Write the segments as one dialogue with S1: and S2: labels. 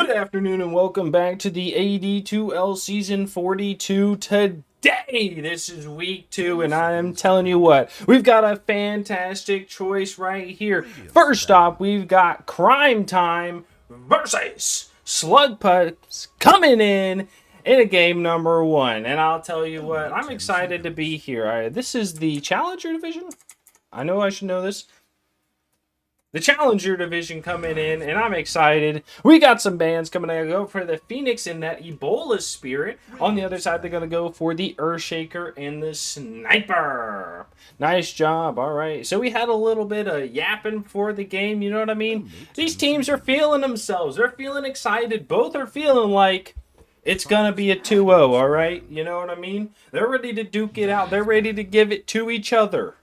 S1: Good afternoon and welcome back to the AD2L Season 42 today. This is week 2 and I am telling you what, we've got a fantastic choice right here. First off, we've got CrimeTime versus Slugpups coming in a game number 1. And I'll tell you what, I'm excited to be here. This is the Challenger Division. I know I should know this. The Challenger Division coming in, and I'm excited. We got some bands coming in. Go for the Phoenix and that Ebola Spirit. On the other side, they're going to go for the Earthshaker and the Sniper. Nice job. All right. So we had a little bit of yapping for the game. You know what I mean? These teams are feeling themselves. They're feeling excited. Both are feeling like it's going to be a 2-0, all right? You know what I mean? They're ready to duke it out. They're ready to give it to each other.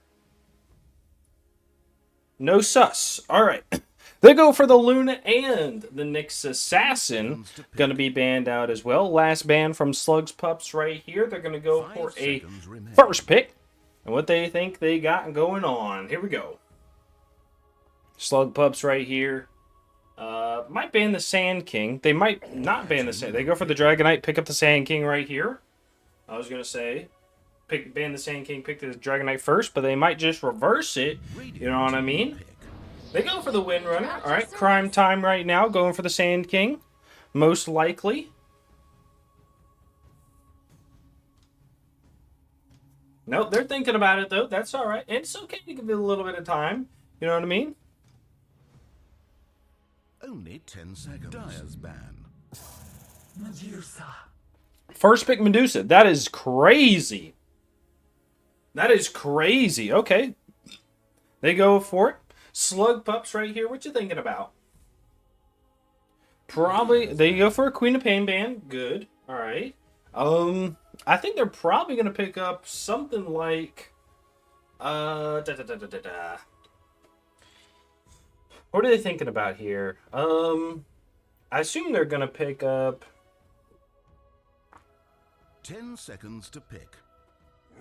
S1: No sus. All right. They go for the Luna and the Nyx Assassin. Going to be banned out as well. Last ban from Slugpups right here. They're going to go for a first pick. And what they think they got going on. Here we go. Slugpups right here. Might ban the Sand King. They might not ban the Sand. They go for the Dragonite. Pick up the Sand King right here. I was going to say. Ban the Sand King, pick the Dragonite first, but they might just reverse it. You know what I mean? They go for the Windrunner. All right, CrimeTime right now, going for the Sand King, most likely. Nope, they're thinking about it though. That's all right. It's okay to give it a little bit of time. You know what I mean?
S2: Only 10 seconds. Dyer's ban.
S3: Medusa.
S1: First pick Medusa. That is crazy. That is crazy. Okay. They go for it. Slugpups right here. What you thinking about? Probably. They go for a Queen of Pain band. Good. All right. I think they're probably going to pick up something like... What are they thinking about here? I assume they're going to pick up...
S2: 10 seconds to pick.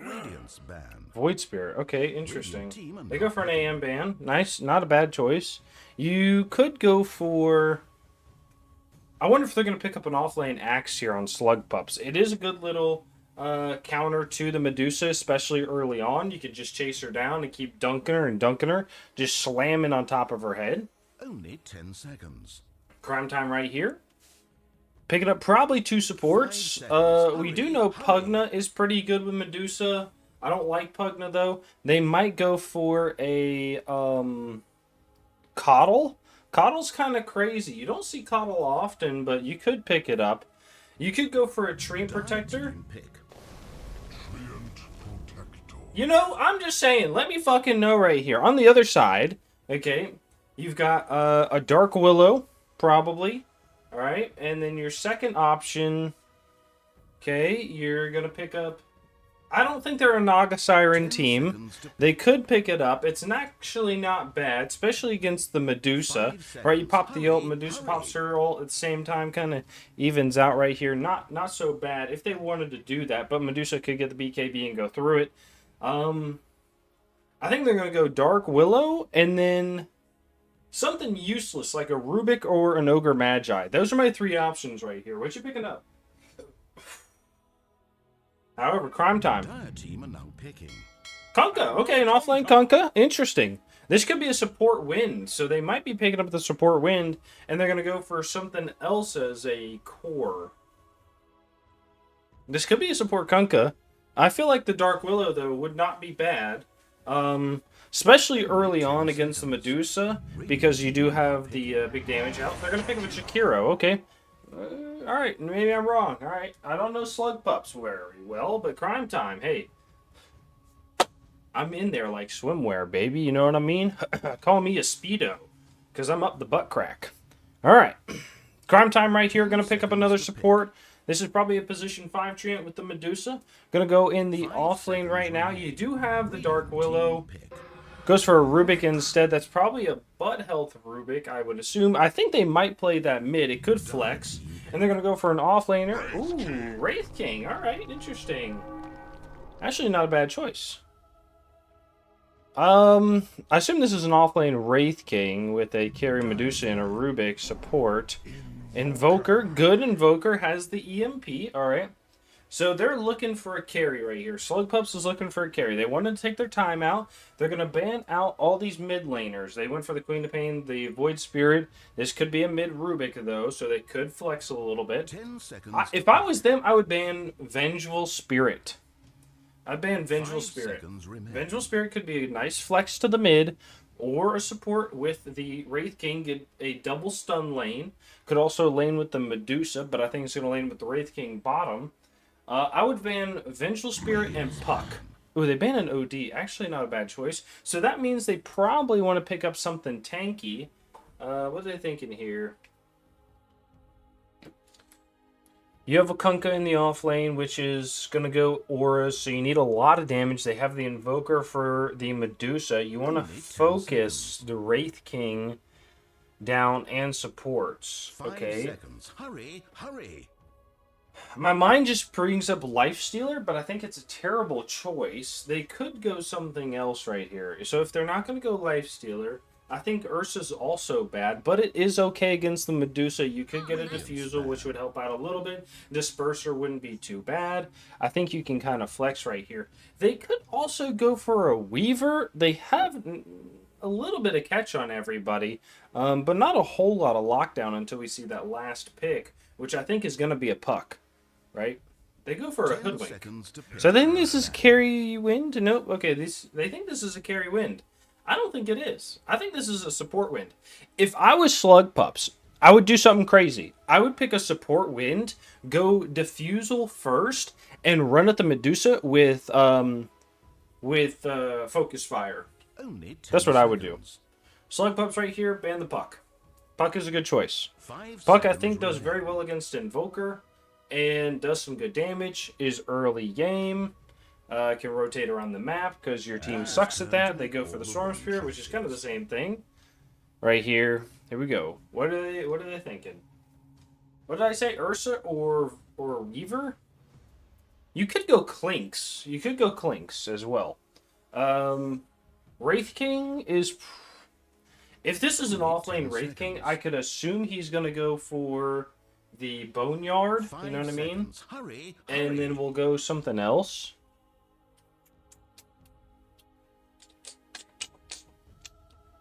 S2: Radiance ban.
S1: Void Spirit. Okay, interesting. They go for an AM ban. Nice. Not a bad choice. You could go for... I wonder if they're going to pick up an offlane Axe here on Slugpups. It is a good little counter to the Medusa, especially early on. You could just chase her down and keep dunking her. Just slamming on top of her head.
S2: Only 10 seconds.
S1: CrimeTime right here. Picking up probably 2 supports. We do know Pugna is pretty good with Medusa. I don't like Pugna, though. They might go for a Coddle. Coddle's kind of crazy. You don't see Coddle often, but you could pick it up. You could go for a Treant Protector. You know, I'm just saying. Let me fucking know right here. On the other side, okay, you've got a Dark Willow, probably. All right, and then your second option, okay, you're going to pick up... I don't think they're a Naga Siren team. They could pick it up. It's actually not bad, especially against the Medusa. Right, you pop the ult, Medusa pops her ult at the same time, kind of evens out right here. Not so bad if they wanted to do that, but Medusa could get the BKB and go through it. I think they're going to go Dark Willow, and then... something useless, like a Rubik or an Ogre Magi. Those are my 3 options right here. What you picking up? However, CrimeTime.
S2: Dire team are now picking.
S1: Kunkka. Okay, an offlane Kunkka. Interesting. This could be a support wind, so they might be picking up the support wind, and they're going to go for something else as a core. This could be a support Kunkka. I feel like the Dark Willow, though, would not be bad. Especially early on against the Medusa, because you do have the big damage out. They're going to pick up a Shakiro. Okay. Alright, maybe I'm wrong. Alright, I don't know Slugpups very well, but CrimeTime, hey. I'm in there like swimwear, baby. You know what I mean? Call me a Speedo, because I'm up the butt crack. Alright. CrimeTime right here, going to pick up another support. This is probably a position 5 Treant with the Medusa. Going to go in the offlane right now. You do have the Dark Willow. Goes for a Rubik instead. That's probably a butt health Rubik, I would assume. I think they might play that mid. It could flex. And they're going to go for an offlaner. Ooh, Wraith King. All right, interesting. Actually, not a bad choice. I assume this is an offlane Wraith King with a carry Medusa and a Rubik support. Invoker, good Invoker has the EMP. All right. So they're looking for a carry right here. Slugpups is looking for a carry. They wanted to take their time out. They're going to ban out all these mid laners. They went for the Queen of Pain, the Void Spirit. This could be a mid Rubik, though, so they could flex a little bit.
S2: 10 seconds.
S1: If I was them, I would ban Vengeful Spirit. I'd ban Vengeful
S2: 5
S1: Spirit.
S2: seconds remain.
S1: Vengeful Spirit could be a nice flex to the mid, or a support with the Wraith King, get a double stun lane. Could also lane with the Medusa, but I think it's going to lane with the Wraith King bottom. I would ban Vengeful Spirit and Puck. Ooh, they ban an OD. Actually, not a bad choice. So that means they probably want to pick up something tanky. What are they thinking here? You have a Kunkka in the off lane, which is going to go auras, so you need a lot of damage. They have the Invoker for the Medusa. You want to focus the Wraith King down and supports.
S2: 5
S1: Okay.
S2: seconds. Hurry, hurry.
S1: My mind just brings up Lifestealer, but I think it's a terrible choice. They could go something else right here. So if they're not going to go Lifestealer, I think Ursa's also bad, but it is okay against the Medusa. You could get a Diffusal, which would help out a little bit. Disperser wouldn't be too bad. I think you can kind of flex right here. They could also go for a Weaver. They have a little bit of catch on everybody, but not a whole lot of lockdown until we see that last pick, which I think is going to be a Puck. Right? They go for a
S2: 10
S1: Hoodwink.
S2: seconds to pick.
S1: So I think this is carry wind? Nope. Okay, they think this is a carry wind. I don't think it is. I think this is a support wind. If I was Slugpups, I would do something crazy. I would pick a support wind, go Diffusal first, and run at the Medusa with Focus Fire.
S2: Only 10
S1: That's what I would do.
S2: seconds.
S1: Slugpups right here, ban the Puck. Puck is a good choice.
S2: 5
S1: Puck, I
S2: seconds
S1: think, does
S2: remaining.
S1: very well against Invoker and does some good damage, is early game, can rotate around the map because your team sucks at that. They go for the Storm Spirit, which is kind of the same thing. Right here. Here we go. What are they thinking? What did I say? Ursa or Weaver? You could go Clinks. You could go Clinks as well. Wraith King is... If this is an offlane Wraith King, I could assume he's going to go for the Boneyard, you know what I mean?
S2: Hurry,
S1: And then we'll go something else.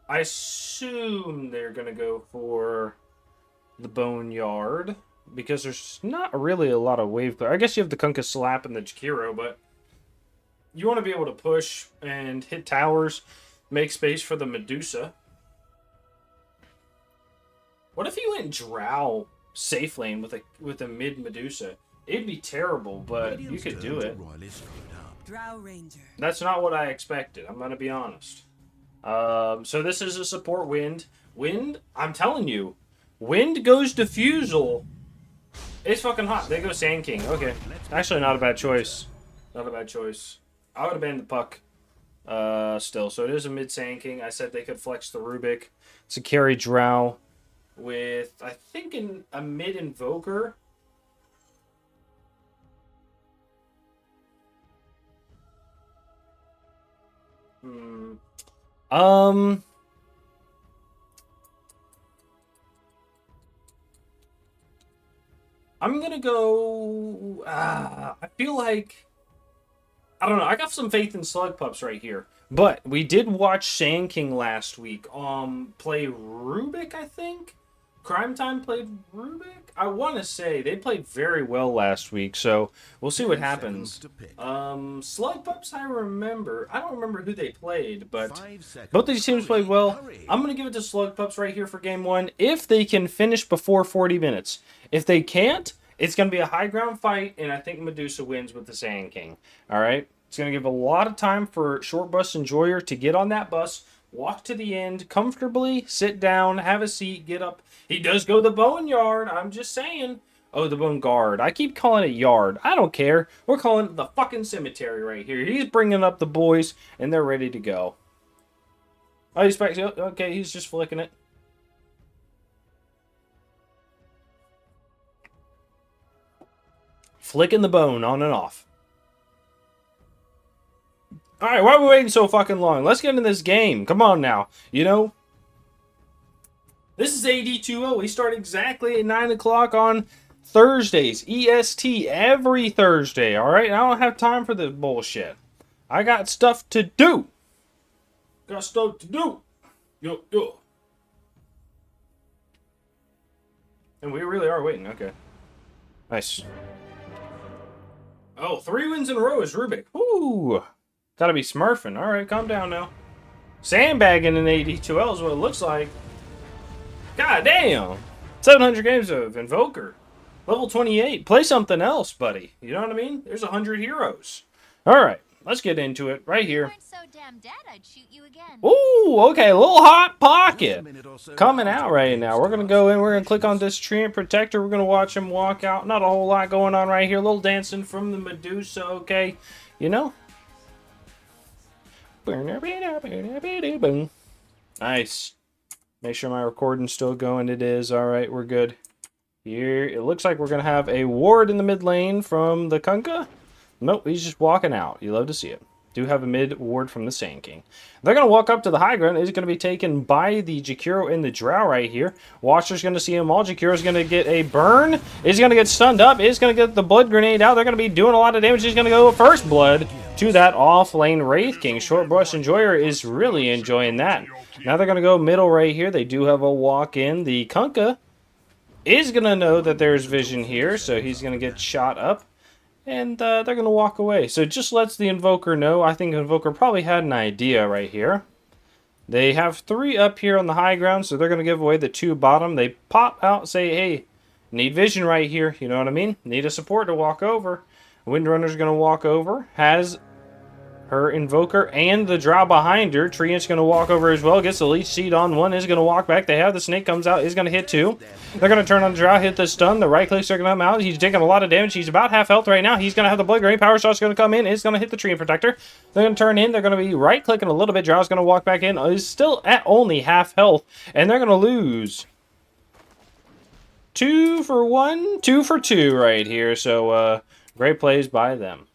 S1: I assume they're going to go for the Boneyard, because there's not really a lot of wave clear. I guess you have the Kunkka Slap and the Jakiro, but you want to be able to push and hit towers, make space for the Medusa. What if you went Drow safe lane with a mid Medusa? It'd be terrible, but you could do it.
S3: Drow Ranger.
S1: That's not what I expected. I'm gonna be honest. So this is a support wind. Wind, I'm telling you, wind goes Diffusal. It's fucking hot. They go Sand King. Okay, actually not a bad choice. Not a bad choice. I would have banned the Puck. Still, so it is a mid Sand King. I said they could flex the Rubik. It's a carry Drow with, I think, a mid Invoker. I'm gonna go. I feel like, I don't know. I got some faith in Slugpups right here, but we did watch Sand King last week. Play Rubik, I think. CrimeTime played Rubik. I want to say they played very well last week, so we'll see what happens. Slugpups, I don't remember who they played, but both these teams played well. I'm going to give it to Slugpups right here for game one, if they can finish before 40 minutes. If they can't, it's going to be a high ground fight, and I think Medusa wins with the Sand King. All right? It's going to give a lot of time for Short Bus Enjoyer to get on that bus, walk to the end comfortably, sit down, have a seat, get up. He does go the Boneyard. I'm just saying. Oh, the Bone Guard. I keep calling it Yard. I don't care. We're calling it the fucking cemetery right here. He's bringing up the boys, and they're ready to go. I expect. Okay, he's just flicking it. Flicking the bone on and off. Alright, why are we waiting so fucking long? Let's get into this game. Come on now. You know? This is AD2L. We start exactly at 9 o'clock on Thursdays. EST every Thursday, alright? I don't have time for this bullshit. I got stuff to do. Got stuff to do. Yo, yo. And we really are waiting. Okay. Nice. Oh, 3 wins in a row is Rubik. Ooh. Gotta be smurfing. Alright, calm down now. Sandbagging in AD2L is what it looks like. God damn. 700 games of Invoker. Level 28. Play something else, buddy. You know what I mean? There's 100 heroes. Alright, let's get into it right here.
S4: So damn dead, I'd shoot you again.
S1: Ooh, okay, a little hot pocket coming out right now. We're going to go in, we're going to click on this Treant Protector. We're going to watch him walk out. Not a whole lot going on right here. A little dancing from the Medusa, okay? You know? Nice. Make sure my recording's still going. It is. Alright, we're good. Here, it looks like we're going to have a ward in the mid lane from the Kunkka. Nope, he's just walking out. You love to see it. Do have a mid ward from the Sand King. They're going to walk up to the high ground. It's going to be taken by the Jakiro and the Drow right here. Watcher's going to see them all. Jakiro's going to get a burn. He's going to get stunned up. He's going to get the blood grenade out. They're going to be doing a lot of damage. He's going to go first blood to that off lane Wraith King. Short Brush Enjoyer is really enjoying that. Now they're going to go middle right here. They do have a walk in. The Kunkka is going to know that there's vision here, so he's going to get shot up. And they're going to walk away. So it just lets the Invoker know. I think Invoker probably had an idea right here. They have 3 up here on the high ground, so they're going to give away the 2 bottom. They pop out, say, hey, need vision right here. You know what I mean? Need a support to walk over. Windrunner's going to walk over. Has her Invoker and the Drow behind her. Treant's going to walk over as well. Gets the Leech Seed on 1. Is going to walk back. They have the Snake comes out. Is going to hit 2. They're going to turn on the Drow. Hit the stun. The right clicks are going to come out. He's taking a lot of damage. He's about half health right now. He's going to have the Blood Grenade. Power Shot's going to come in. Is going to hit the Treant Protector. They're going to turn in. They're going to be right clicking a little bit. Drow's going to walk back in. Is still at only half health. And they're going to lose 2 for 1. 2 for 2 right here. So great plays by them.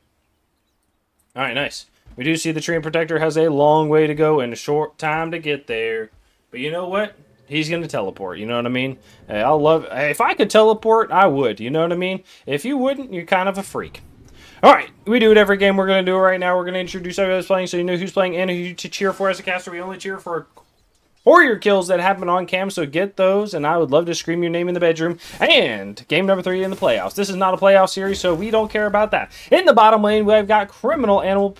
S1: Alright, nice. We do see the Treant Protector has a long way to go and a short time to get there. But you know what? He's going to teleport. You know what I mean? I'll love... If I could teleport, I would. You know what I mean? If you wouldn't, you're kind of a freak. Alright, we do it every game. We're going to do it right now. We're going to introduce everybody that's playing so you know who's playing and who to cheer for as a caster. We only cheer for warrior kills that happen on cam, so get those, and I would love to scream your name in the bedroom. And game number 3 in the playoffs. This is not a playoff series, so we don't care about that. In the bottom lane, we've got Criminal Animal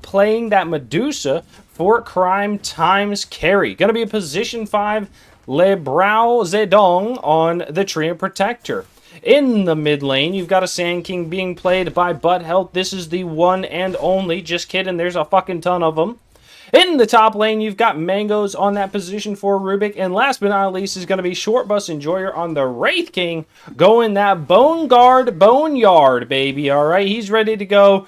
S1: playing that Medusa for CrimeTime's carry. Going to be a position 5 Le Brau Zedong on the Treant Protector. In the mid lane, you've got a Sand King being played by Butt Health. This is the one and only. Just kidding, there's a fucking ton of them. In the top lane, you've got Mangoes on that position for Rubik. And last but not least is going to be Short Bus Enjoyer on the Wraith King. Going that Bone Guard Boneyard, baby. All right, he's ready to go.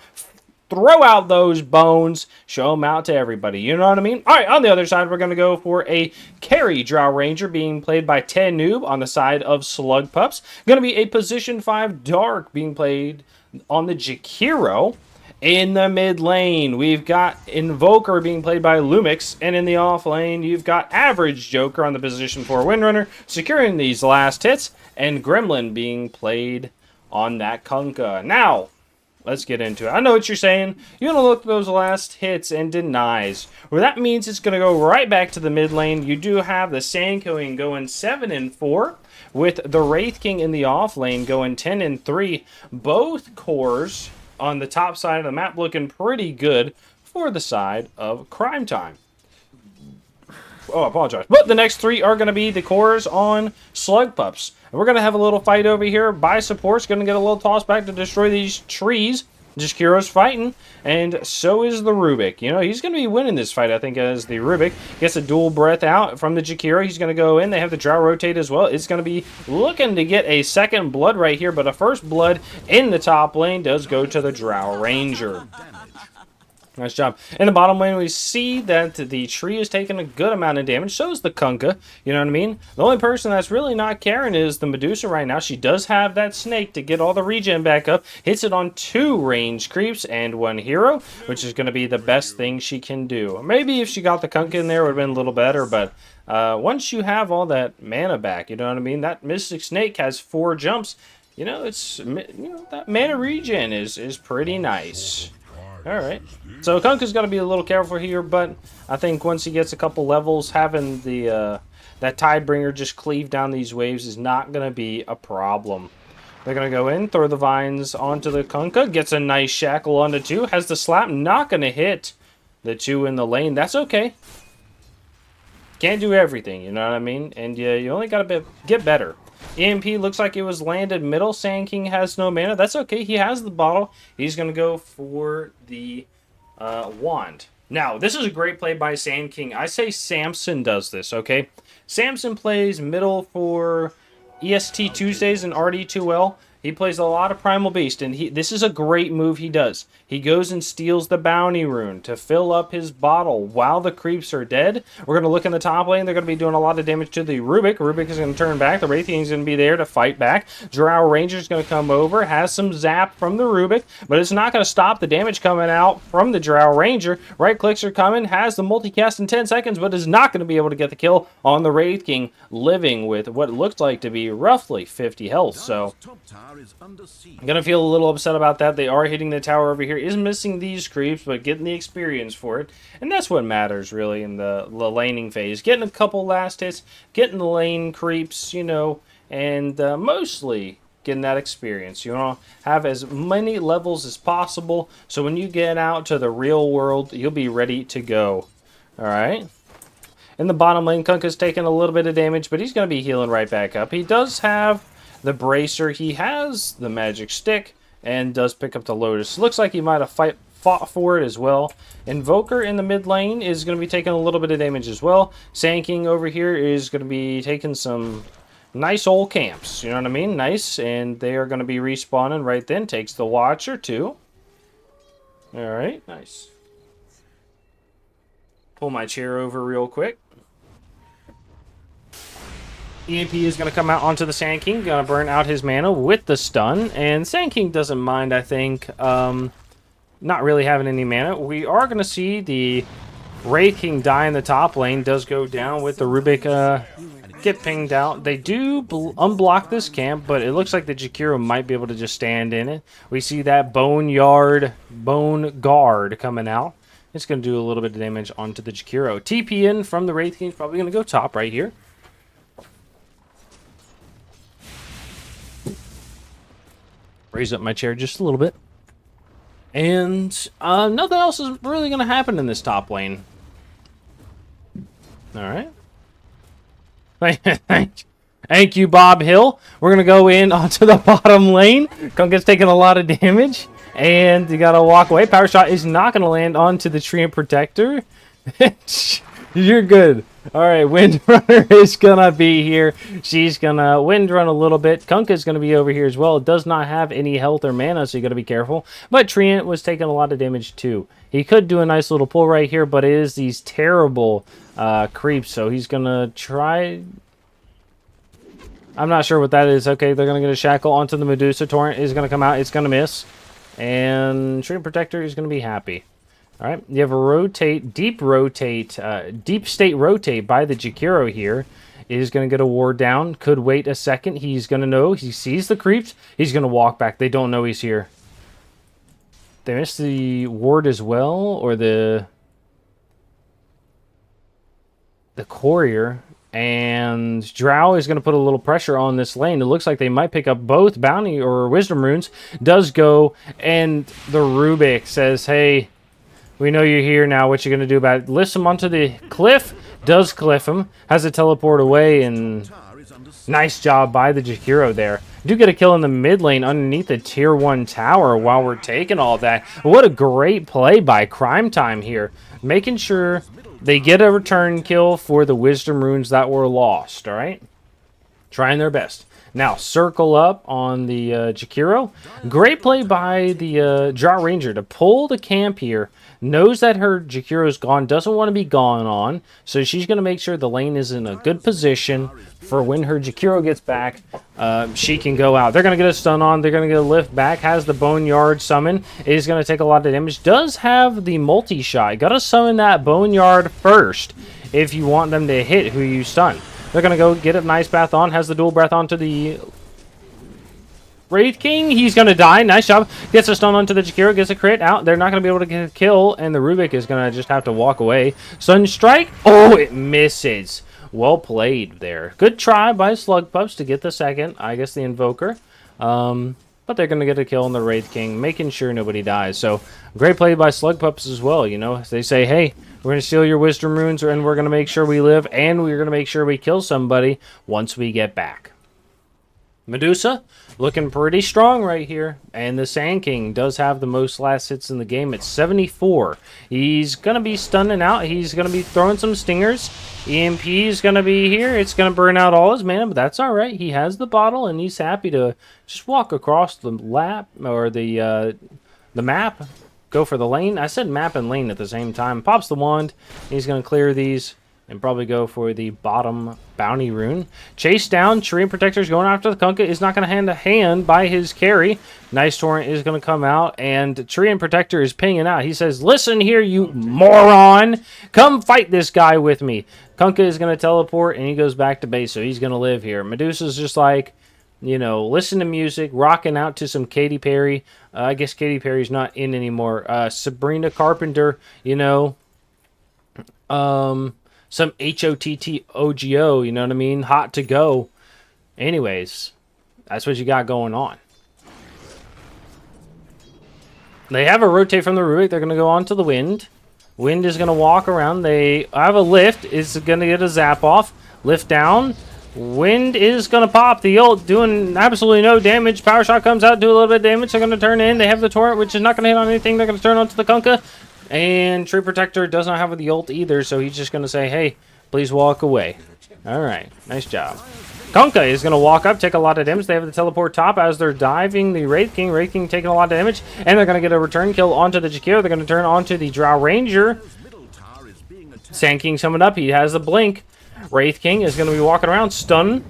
S1: Throw out those bones. Show them out to everybody. You know what I mean? All right, on the other side, we're going to go for a carry Drow Ranger being played by Ten Noob on the side of Slugpups. Going to be a position 5 Dark being played on the Jakiro. In the mid lane, we've got Invoker being played by Lumix, and in the off lane, you've got Average Joker on the position 4 Windrunner, securing these last hits, and Gremlin being played on that Kunkka. Now, let's get into it. I know what you're saying. You're going to look at those last hits and denies. Well, that means it's going to go right back to the mid lane. You do have the Sand King going 7 and 4, with the Wraith King in the off lane going 10 and 3. Both cores on the top side of the map looking pretty good for the side of CrimeTime. Oh, I apologize. But the next 3 are going to be the cores on Slugpups. And we're going to have a little fight over here. By support's going to get a little toss back to destroy these trees. Jakiro's fighting, and so is the Rubik. You know, he's going to be winning this fight, I think, as the Rubik gets a dual breath out from the Jakiro. He's going to go in. They have the Drow rotate as well. It's going to be looking to get a second blood right here, but a first blood in the top lane does go to the Drow Ranger. Nice job. In the bottom lane, we see that the tree is taking a good amount of damage. So is the Kunkka. You know what I mean? The only person that's really not caring is the Medusa right now. She does have that snake to get all the regen back up. Hits it on 2 range creeps and 1 hero, which is going to be the best thing she can do. Maybe if she got the Kunkka in there, it would have been a little better, but once you have all that mana back, you know what I mean? That Mystic Snake has 4 jumps. You know, that mana regen is pretty nice. All right. So Kunkka's got to be a little careful here, but I think once he gets a couple levels, having the that Tidebringer just cleave down these waves is not going to be a problem. They're going to go in, throw the vines onto the Kunkka, gets a nice shackle onto 2, has the slap, not going to hit the 2 in the lane. That's okay. Can't do everything, you know what I mean? And you only got to get better. EMP looks like it was landed middle. Sand King has no mana. That's okay. He has the bottle. He's going to go for the wand. Now, this is a great play by Sand King. I say Samson does this, okay? Samson plays middle for EST Tuesdays and RD2L. He plays a lot of Primal Beast, and this is a great move he does. He goes and steals the Bounty Rune to fill up his bottle while the creeps are dead. We're going to look in the top lane. They're going to be doing a lot of damage to the Rubik. Rubik is going to turn back. The Wraith King's going to be there to fight back. Drow Ranger's going to come over, has some zap from the Rubik, but it's not going to stop the damage coming out from the Drow Ranger. Right clicks are coming, has the multicast in 10 seconds, but is not going to be able to get the kill on the Wraith King, living with what looks like to be roughly 50 health. So I'm going to feel a little upset about that. They are hitting the tower over here. Is missing these creeps, but getting the experience for it. And that's what matters, really, in the laning phase. Getting a couple last hits, getting the lane creeps, you know, and mostly getting that experience. You want to have as many levels as possible, so when you get out to the real world, you'll be ready to go. All right? In the bottom lane, Kunkka's taking a little bit of damage, but he's going to be healing right back up. He does have the bracer, he has the magic stick, and does pick up the Lotus. Looks like he might have fought for it as well. Invoker in the mid lane is going to be taking a little bit of damage as well. Sand King over here is going to be taking some nice old camps, you know what I mean? Nice, and they are going to be respawning right then. Takes the Watcher too. Alright, nice. Pull my chair over real quick. EMP is going to come out onto the Sand King, going to burn out his mana with the stun, and Sand King doesn't mind, I think, not really having any mana. We are going to see the Wraith King die in the top lane, does go down with the Rubik get pinged out. They do unblock this camp, but it looks like the Jakiro might be able to just stand in it. We see that Bone Guard coming out. It's going to do a little bit of damage onto the Jakiro. TP in from the Wraith King, probably going to go top right here. Raise up my chair just a little bit. And nothing else is really going to happen in this top lane. Alright. Thank you, Bob Hill. We're going to go in onto the bottom lane. Kunkka's taking a lot of damage. And you got to walk away. Power Shot is not going to land onto the Treant Protector. You're good. Alright, Windrunner is going to be here. She's going to Windrun a little bit. Kunkka's going to be over here as well. It does not have any health or mana, so you got to be careful. But Treant was taking a lot of damage too. He could do a nice little pull right here, but it is these terrible creeps, so he's going to try... I'm not sure what that is. Okay, they're going to get a shackle onto the Medusa. Torrent is going to come out. It's going to miss. And Treant Protector is going to be happy. All right, you have a rotate, deep state rotate by the Jakiro here. Is going to get a ward down. Could wait a second. He's going to know. He sees the creeps. He's going to walk back. They don't know he's here. They missed the ward as well, or the courier. And Drow is going to put a little pressure on this lane. It looks like they might pick up both bounty or wisdom runes. Does go, and the Rubik says, hey, we know you're here now. What you going to do about it? Lifts him onto the cliff. Does cliff him. Has to teleport away. And nice job by the Jakiro there. Do get a kill in the mid lane underneath the tier 1 tower while we're taking all that. What a great play by CrimeTime here. Making sure they get a return kill for the wisdom runes that were lost. Alright? Trying their best. Now, circle up on the Jakiro. Great play by the Drow Ranger to pull the camp here. Knows that her Jakiro's gone, doesn't want to be gone on, so she's going to make sure the lane is in a good position for when her Jakiro gets back, she can go out. They're going to get a stun on, they're going to get a lift back, has the Boneyard summon, is going to take a lot of damage, does have the multi-shot. Got to summon that Boneyard first if you want them to hit who you stun. They're going to go get a nice bath on, has the dual breath onto the Wraith King. He's going to die. Nice job. Gets a stun onto the Jakiro. Gets a crit out. They're not going to be able to get a kill. And the Rubik is going to just have to walk away. Sunstrike. Oh, it misses. Well played there. Good try by Slugpups to get the second. I guess the Invoker. But they're going to get a kill on the Wraith King. Making sure nobody dies. So, great play by Slugpups as well. You know, they say, hey, we're going to steal your Wisdom Runes. And we're going to make sure we live. And we're going to make sure we kill somebody once we get back. Medusa looking pretty strong right here. And the Sand King does have the most last hits in the game. It's 74. He's going to be stunning out. He's going to be throwing some stingers. EMP is going to be here. It's going to burn out all his mana, but that's all right. He has the bottle, and he's happy to just walk across the lap or the map. Go for the lane. I said map and lane at the same time. Pops the wand. He's going to clear these and probably go for the bottom bounty rune. Chase down. Treant Protector's going after the Kunkka. Is not going to hand a hand by his carry. Nice Torrent is going to come out, and Treant Protector is pinging out. He says, listen here, you moron. Come fight this guy with me. Kunkka is going to teleport, and he goes back to base, so he's going to live here. Medusa's just like, you know, listen to music, rocking out to some Katy Perry. I guess Katy Perry's not in anymore. Sabrina Carpenter, you know. Some HOTTOGO, you know what I mean? Hot to go. Anyways, that's what you got going on. They have a rotate from the Rubik. They're going to go on to the Wind. Wind is going to walk around. They have a lift. Is going to get a zap off. Lift down. Wind is going to pop. The ult doing absolutely no damage. Power shot comes out, do a little bit of damage. They're going to turn in. They have the torrent, which is not going to hit on anything. They're going to turn onto the Kunkka. And Tree Protector does not have the ult either, so he's just going to say, hey, please walk away. All right, nice job. Kunkka is going to walk up, take a lot of damage. They have the teleport top as they're diving the Wraith King. Wraith King taking a lot of damage, and they're going to get a return kill onto the Jakiro. They're going to turn onto the Drow Ranger. Sand King summoned up. He has the blink. Wraith King is going to be walking around. Stun.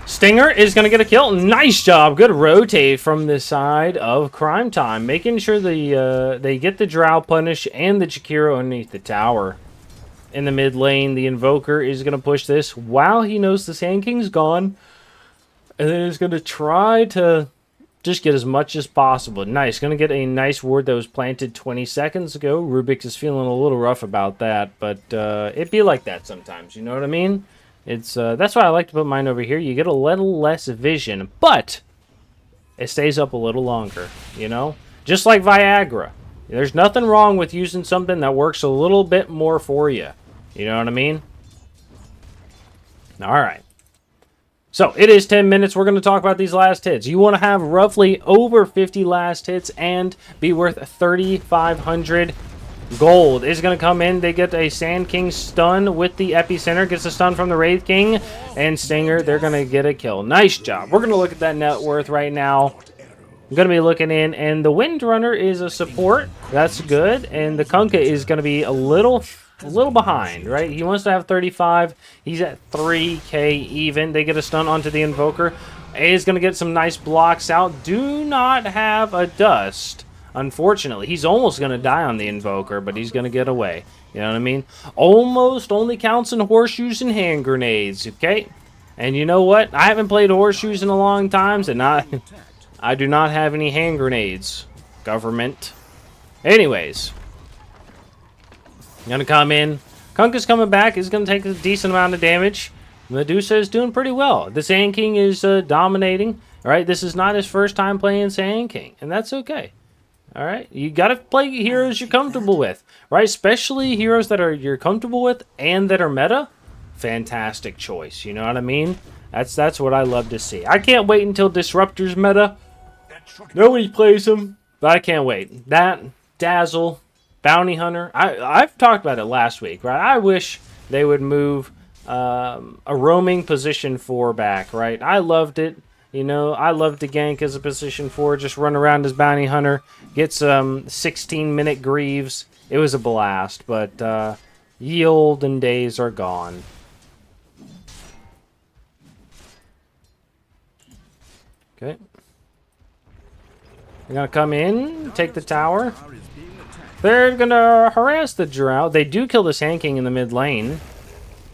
S1: Stinger is going to get a kill. Nice job. Good rotate from the side of CrimeTime. Making sure they get the Drow punish and the Jakiro underneath the tower. In the mid lane, the Invoker is going to push this while he knows the Sand King's gone. And then he's going to try to just get as much as possible. Nice. Going to get a nice ward that was planted 20 seconds ago. Rubik is feeling a little rough about that. But it be like that sometimes. You know what I mean? It's that's why I like to put mine over here. You get a little less vision, but it stays up a little longer, you know? Just like Viagra. There's nothing wrong with using something that works a little bit more for you. You know what I mean? All right. So, it is 10 minutes. We're going to talk about these last hits. You want to have roughly over 50 last hits and be worth 3,500 gold is going to come in. They get a Sand King stun with the Epicenter. Gets a stun from the Wraith King. And Stinger, they're going to get a kill. Nice job. We're going to look at that net worth right now. I'm going to be looking in. And the Windrunner is a support. That's good. And the Kunkka is going to be a little behind, right? He wants to have 35. He's at 3k even. They get a stun onto the Invoker. A is going to get some nice blocks out. Do not have a dust. Unfortunately, he's almost going to die on the Invoker, but he's going to get away. You know what I mean? Almost only counts in horseshoes and hand grenades, okay? And you know what? I haven't played horseshoes in a long time, and I do not have any hand grenades. Government. Anyways. Going to come in. Kunkka's coming back. He's going to take a decent amount of damage. Medusa is doing pretty well. The Sand King is dominating. All right, this is not his first time playing Sand King, and that's okay. All right, you got to play heroes you're comfortable with, right? Especially heroes that you're comfortable with and that are meta. Fantastic choice. You know what I mean? That's what I love to see. I can't wait until Disruptor's meta. Nobody plays him, but I can't wait. That, Dazzle, Bounty Hunter. I've talked about it last week, right? I wish they would move a roaming position 4 back, right? I loved it. You know, I loved the gank as a position 4, just run around as bounty hunter, get some 16-minute Greaves. It was a blast, but ye olden days are gone. Okay. They're going to come in, take the tower. They're going to harass the Drow. They do kill the Sand King in the mid lane.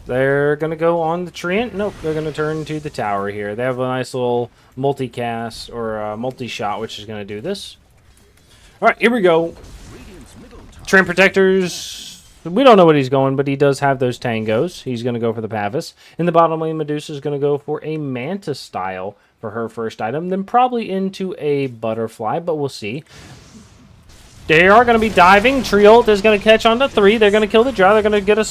S1: They're going to go on the Treant. Nope, they're going to turn to the tower here. They have a nice little multicast or multi-shot, which is going to do this. All right, here we go. Treant Protectors. We don't know what he's going, but he does have those tangos. He's going to go for the Pavis. In the bottom lane, Medusa is going to go for a Mantis style for her first item. Then probably into a Butterfly, but we'll see. They are going to be diving. Tree ult is going to catch onto 3. They're going to kill the Drow. They're going to get a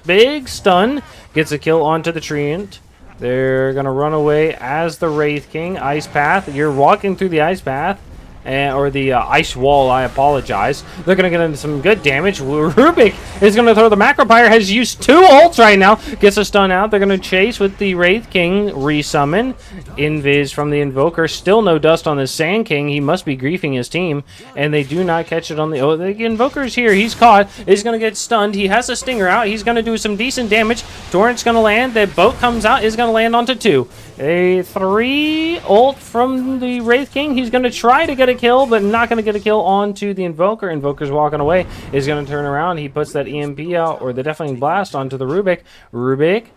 S1: big stun. Gets a kill onto the Treant. They're going to run away as the Wraith King. Ice Path. You're walking through the Ice Path. Or the Ice Wall, I apologize. They're going to get into some good damage. Rubik is going to throw the Macropyre. Has used 2 ults right now. Gets a stun out. They're going to chase with the Wraith King. Resummon. Invis from the Invoker. Still no dust on the Sand King. He must be griefing his team. And they do not catch it on the... Oh, the Invoker's here. He's caught. He's going to get stunned. He has a Stinger out. He's going to do some decent damage. Torrent's going to land. The boat comes out. Is going to land onto 2. A 3 ult from the Wraith King. He's going to try to get a kill, but not going to get a kill onto the Invoker. Invoker's walking away. Is going to turn around. He puts that EMP out, or the Deafening Blast, onto the Rubik. Rubik,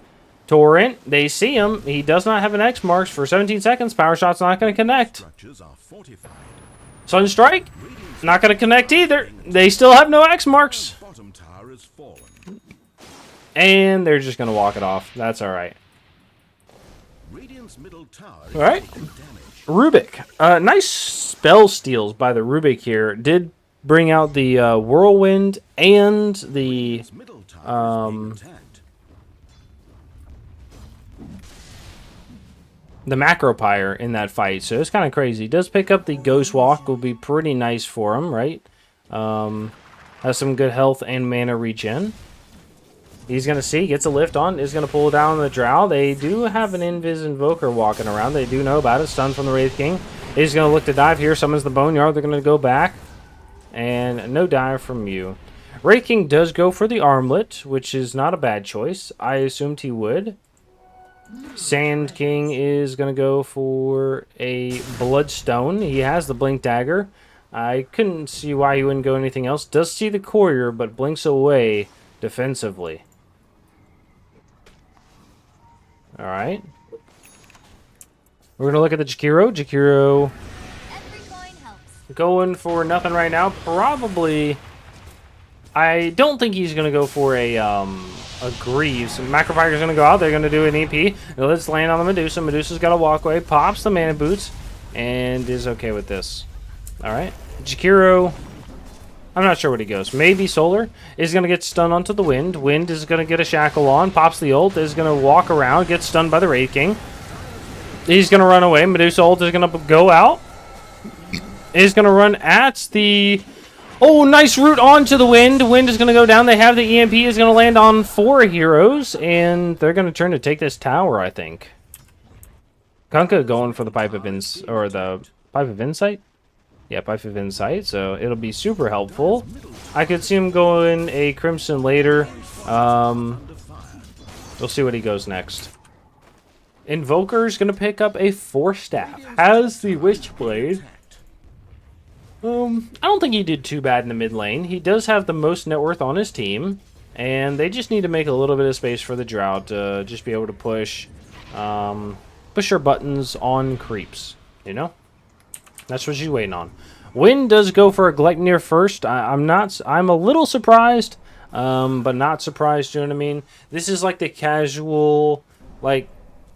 S1: Torrent, they see him. He does not have an X marks for 17 seconds. Power Shot's not going to connect. Sunstrike, not going to connect either. They still have no X marks. And they're just going to walk it off. That's all right. All right, Rubik. Nice spell steals by the Rubik here. Did bring out the Whirlwind and the Macropyre in that fight. So it's kind of crazy. He does pick up the Ghost Walk. Will be pretty nice for him, right? Has some good health and mana regen. He's going to see, gets a lift on, is going to pull down the Drow. They do have an Invis Invoker walking around. They do know about it. Stun from the Wraith King. He's going to look to dive here. Summons the Boneyard. They're going to go back. And no dive from you. Wraith King does go for the Armlet, which is not a bad choice. I assumed he would. Sand King is going to go for a Bloodstone. He has the Blink Dagger. I couldn't see why he wouldn't go anything else. Does see the Courier, but blinks away defensively. Alright. We're going to look at the Jakiro. Jakiro going for nothing right now. Probably... I don't think he's going to go for a Greaves. Macropyre's going to go out. They're going to do an EP. Let's land on the Medusa. Medusa's got a walkway. Pops the Mana Boots. And is okay with this. Alright. Jakiro... I'm not sure what he goes. Maybe Solar is going to get stunned onto the Wind. Wind is going to get a Shackle on. Pops the ult. Is going to walk around. Get stunned by the Wraith King. He's going to run away. Medusa ult is going to go out. Is going to run at the... Oh, nice route onto the Wind. Wind is going to go down. They have the EMP. Is going to land on 4 heroes. And they're going to turn to take this tower, I think. Kunkka going for the Pipe of Insight. Yeah, Pipe of Insight, so it'll be super helpful. I could see him going a Crimson later. We'll see what he goes next. Invoker's going to pick up a 4-staff. Has the Witchblade. I don't think he did too bad in the mid lane. He does have the most net worth on his team. And they just need to make a little bit of space for the Drow to just be able to push their buttons on creeps, you know? That's what she's waiting on. Wind does go for a Gleipnir first. I'm a little surprised, but not surprised, you know what I mean? This is like the casual, like,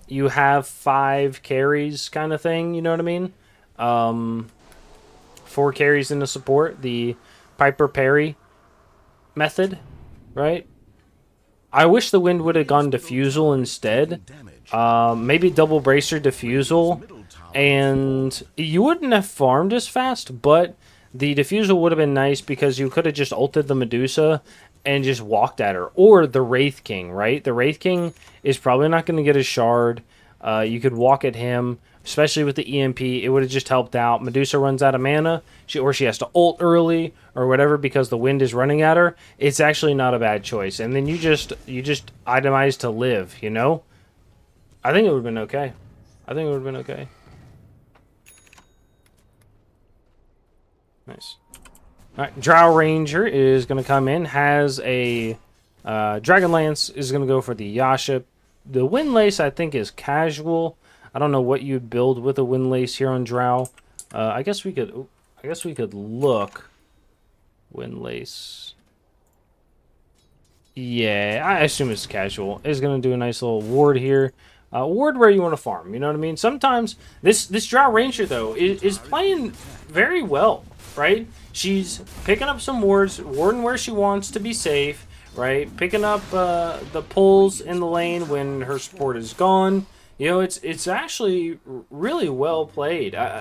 S1: you have 5 carries kind of thing, you know what I mean? 4 carries in the support, the Piper Parry method, right? I wish the Wind would have gone Diffusal instead. Maybe double Bracer Diffusal. And you wouldn't have farmed as fast, but the Diffusal would have been nice because you could have just ulted the Medusa and just walked at her. Or the Wraith King, right? The Wraith King is probably not going to get a shard. You could walk at him, especially with the EMP. It would have just helped out. Medusa runs out of mana, or she has to ult early or whatever because the wind is running at her. It's actually not a bad choice. And then you just itemize to live, you know? I think it would have been okay. I think it would have been okay. Nice. All right, Drow Ranger is going to come in. Has a Dragonlance is going to go for the Yasha. The Windlace, I think, is casual. I don't know what you'd build with a Windlace here on Drow. I guess we could. I guess we could look. Windlace. Yeah, I assume it's casual. It's going to do a nice little ward here. Ward where you want to farm. You know what I mean? Sometimes this Drow Ranger though is playing very well, right? She's picking up some wards, warding where she wants to be safe. Right, picking up the pulls in the lane when her support is gone. You know, it's actually really well played. I'm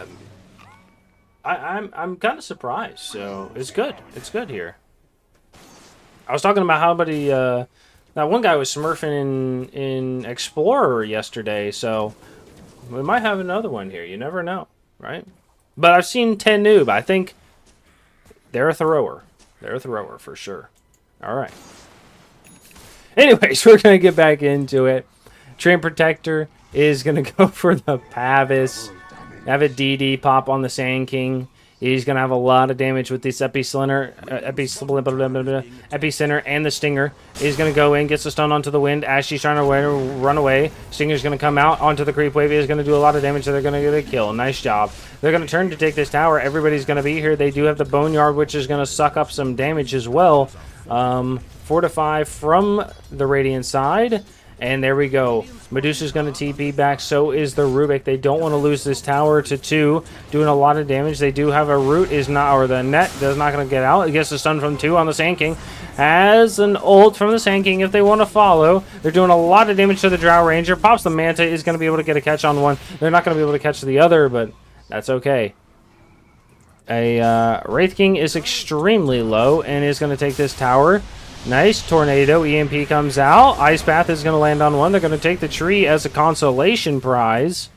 S1: kind of surprised. So it's good. It's good here. I was talking about how many that one guy was smurfing in Explorer yesterday. So we might have another one here. You never know, right? But I've seen 10 noob. I think they're a thrower. They're a thrower for sure. All right. Anyways, we're going to get back into it. Train Protector is going to go for the Pavis. Have a DD pop on the Sand King. He's going to have a lot of damage with this Epicenter and the Stinger. He's going to go in, gets the stun onto the wind as she's trying to run away. Stinger's going to come out onto the creep wave. He's going to do a lot of damage, so they're going to get a kill. Nice job. They're going to turn to take this tower. Everybody's going to be here. They do have the Boneyard, which is going to suck up some damage as well. Fortify from the Radiant side. And there we go. Medusa's going to TP back. So is the Rubik. They don't want to lose this tower to 2. Doing a lot of damage. They do have a root. Is not, or the net is not going to get out. It gets the stun from 2 on the Sand King. Has an ult from the Sand King if they want to follow. They're doing a lot of damage to the Drow Ranger. Pops the Manta. Is going to be able to get a catch on one. They're not going to be able to catch the other, but that's okay. A Wraith King is extremely low and is going to take this tower. Nice. Tornado. EMP comes out. Ice Path is going to land on one. They're going to take the tree as a consolation prize.